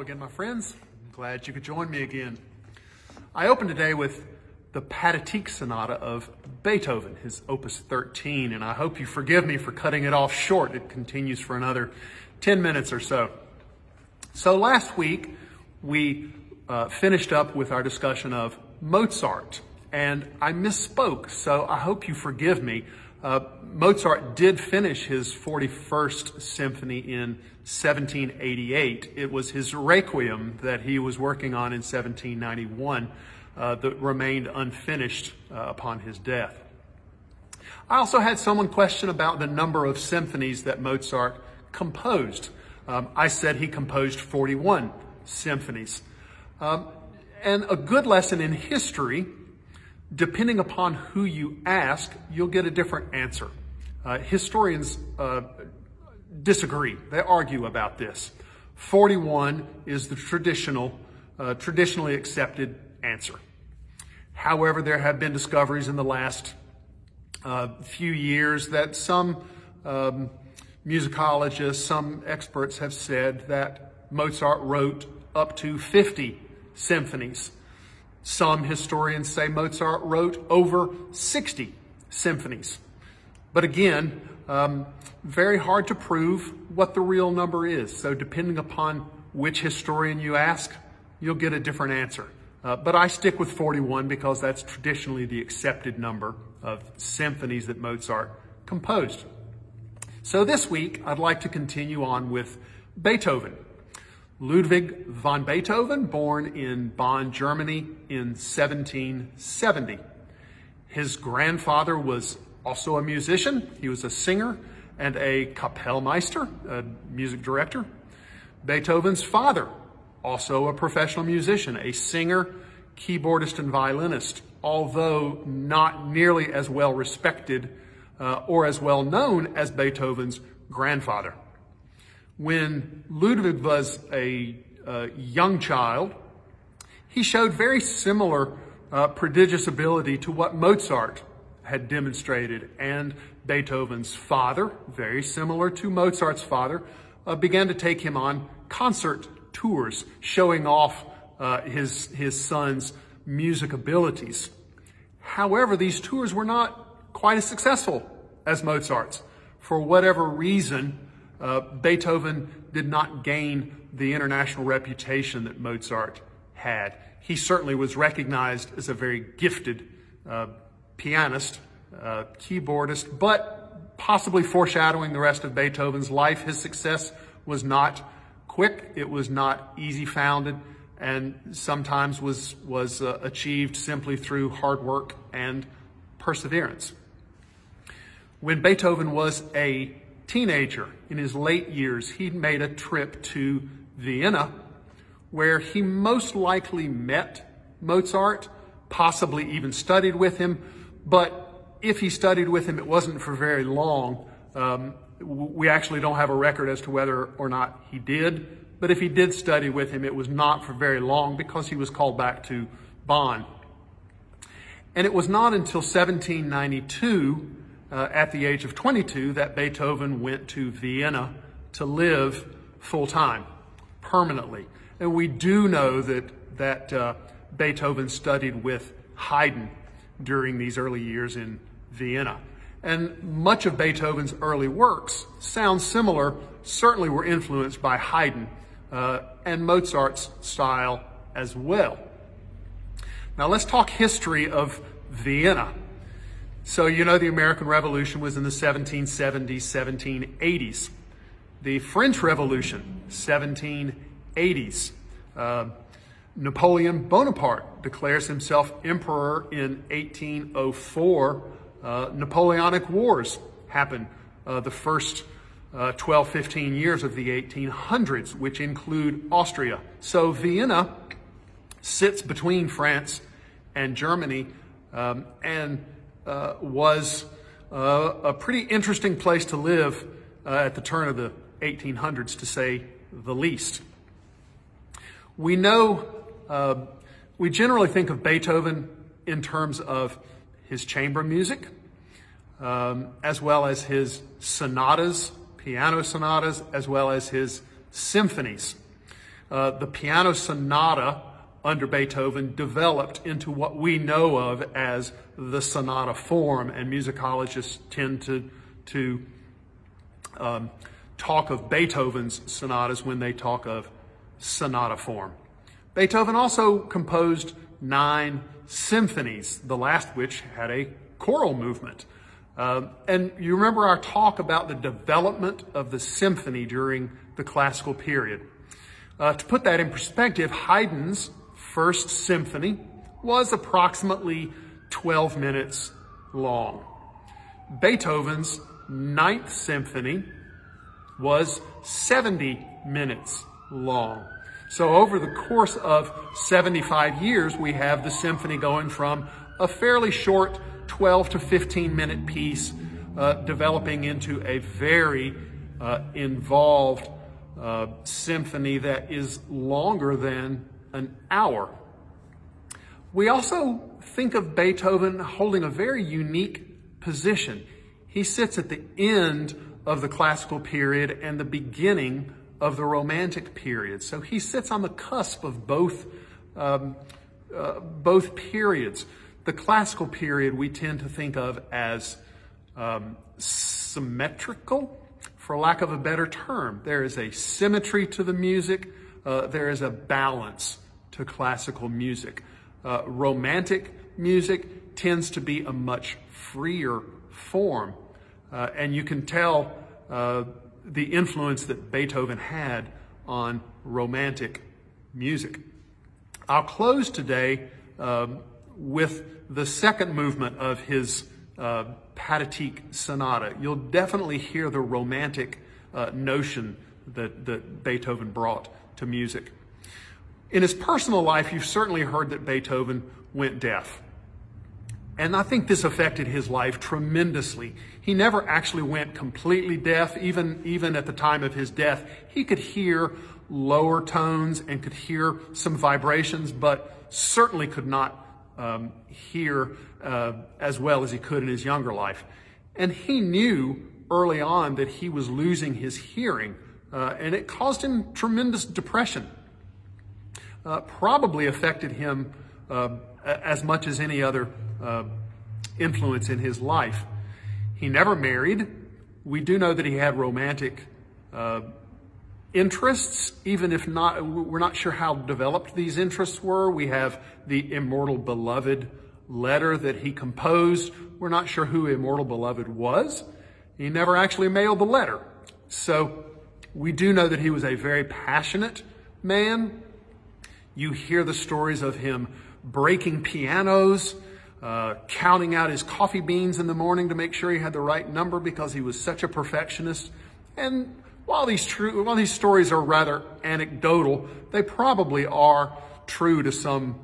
again, my friends. I'm glad you could join me again. I open today with the Patatek Sonata of Beethoven, his Opus 13, and I hope you forgive me for cutting it off short. It continues for another 10 minutes or so. So last week, we finished up with our discussion of Mozart, and I misspoke, so I hope you forgive me. Mozart did finish his 41st symphony in 1788. It was his Requiem that he was working on in 1791 that remained unfinished upon his death. I also had someone question about the number of symphonies that Mozart composed. I said he composed 41 symphonies. And a good lesson in history, depending upon who you ask, you'll get a different answer. Historians disagree. They argue about this. 41 is the traditionally accepted answer. However, there have been discoveries in the last few years that some musicologists, some experts have said that Mozart wrote up to 50 symphonies. Some historians say Mozart wrote over 60 symphonies. But again, very hard to prove what the real number is. So depending upon which historian you ask, you'll get a different answer. But I stick with 41 because that's traditionally the accepted number of symphonies that Mozart composed. So this week, I'd like to continue on with Beethoven. Ludwig van Beethoven, born in Bonn, Germany in 1770. His grandfather was also a musician. He was a singer and a Kapellmeister, a music director. Beethoven's father, also a professional musician, a singer, keyboardist, and violinist, although not nearly as well respected or as well known as Beethoven's grandfather. When Ludwig was a young child, he showed very similar prodigious ability to what Mozart had demonstrated, and Beethoven's father, very similar to Mozart's father, began to take him on concert tours, showing off his son's music abilities. However, these tours were not quite as successful as Mozart's. For whatever reason, Beethoven did not gain the international reputation that Mozart had. He certainly was recognized as a very gifted pianist, keyboardist, but possibly foreshadowing the rest of Beethoven's life. His success was not quick, it was not easy founded, and sometimes was achieved simply through hard work and perseverance. When Beethoven was a teenager, in his late years, he made a trip to Vienna, where he most likely met Mozart, possibly even studied with him, but if he studied with him, it wasn't for very long. We actually don't have a record as to whether or not he did, but if he did study with him, it was not for very long because he was called back to Bonn. And it was not until 1792, at the age of 22, that Beethoven went to Vienna to live full-time, permanently. And we do know that Beethoven studied with Haydn during these early years in Vienna. And much of Beethoven's early works sound similar, certainly were influenced by Haydn and Mozart's style as well. Now let's talk history of Vienna. So you know the American Revolution was in the 1770s, 1780s. The French Revolution, 1780s. Napoleon Bonaparte declares himself emperor in 1804. Napoleonic Wars happened the first 12, 15 years of the 1800s, which include Austria. So Vienna sits between France and Germany and was a pretty interesting place to live at the turn of the 1800s, to say the least. We know, we generally think of Beethoven in terms of his chamber music, as well as his sonatas, piano sonatas, as well as his symphonies. the piano sonata under Beethoven developed into what we know of as the sonata form, and musicologists tend to talk of Beethoven's sonatas when they talk of sonata form. Beethoven also composed 9 symphonies, the last which had a choral movement. And you remember our talk about the development of the symphony during the classical period. To put that in perspective, Haydn's First Symphony was approximately 12 minutes long. Beethoven's Ninth Symphony was 70 minutes long. So over the course of 75 years, we have the symphony going from a fairly short 12 to 15 minute piece developing into a very involved symphony that is longer than an hour. We also think of Beethoven holding a very unique position. He sits at the end of the classical period and the beginning of the Romantic period. So he sits on the cusp of both periods. The classical period we tend to think of as symmetrical, for lack of a better term. There is a symmetry to the music. There is a balance to classical music. Romantic music tends to be a much freer form. And you can tell the influence that Beethoven had on Romantic music. I'll close today with the second movement of his Patatek sonata. You'll definitely hear the Romantic notion that Beethoven brought to music. In his personal life, you've certainly heard that Beethoven went deaf. And I think this affected his life tremendously. He never actually went completely deaf. Even at the time of his death, he could hear lower tones and could hear some vibrations, but certainly could not hear as well as he could in his younger life. And he knew early on that he was losing his hearing, and it caused him tremendous depression. Probably affected him as much as any other influence in his life. He never married. We do know that he had romantic interests, even if not, we're not sure how developed these interests were. We have the Immortal Beloved letter that he composed. We're not sure who Immortal Beloved was. He never actually mailed the letter. So we do know that he was a very passionate man. You hear the stories of him breaking pianos, counting out his coffee beans in the morning to make sure he had the right number because he was such a perfectionist. And while these stories are rather anecdotal, they probably are true to some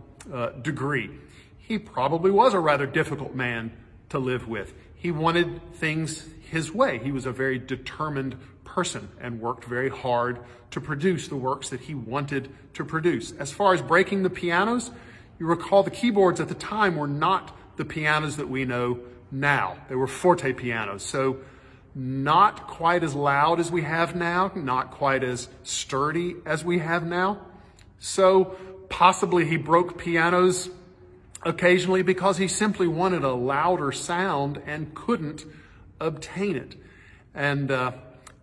degree. He probably was a rather difficult man to live with. He wanted things his way. He was a very determined person and worked very hard to produce the works that he wanted to produce. As far as breaking the pianos, you recall the keyboards at the time were not the pianos that we know now. They were forte pianos, so not quite as loud as we have now, not quite as sturdy as we have now. So possibly he broke pianos occasionally because he simply wanted a louder sound and couldn't obtain it. And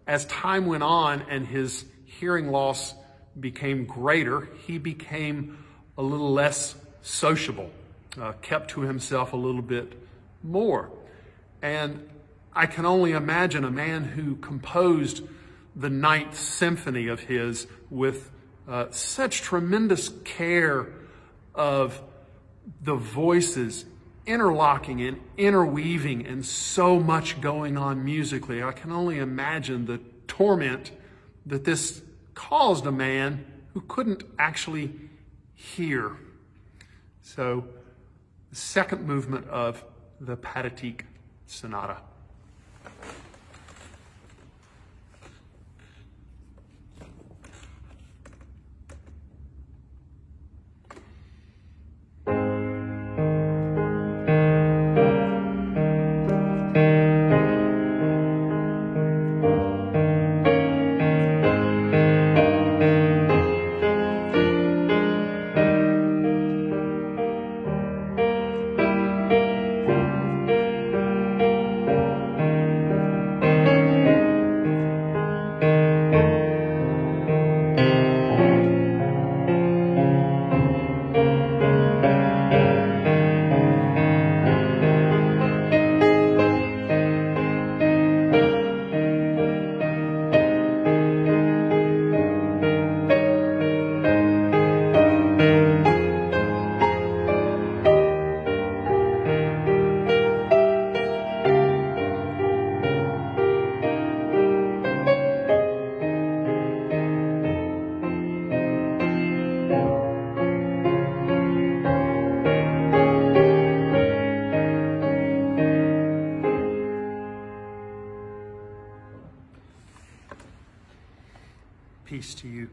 as time went on and his hearing loss became greater, he became a little less sociable, kept to himself a little bit more. And I can only imagine a man who composed the Ninth Symphony of his with such tremendous care of the voices interlocking and interweaving and so much going on musically. I can only imagine the torment that this caused a man who couldn't actually hear. So, the second movement of the Patatek Sonata. Peace to you.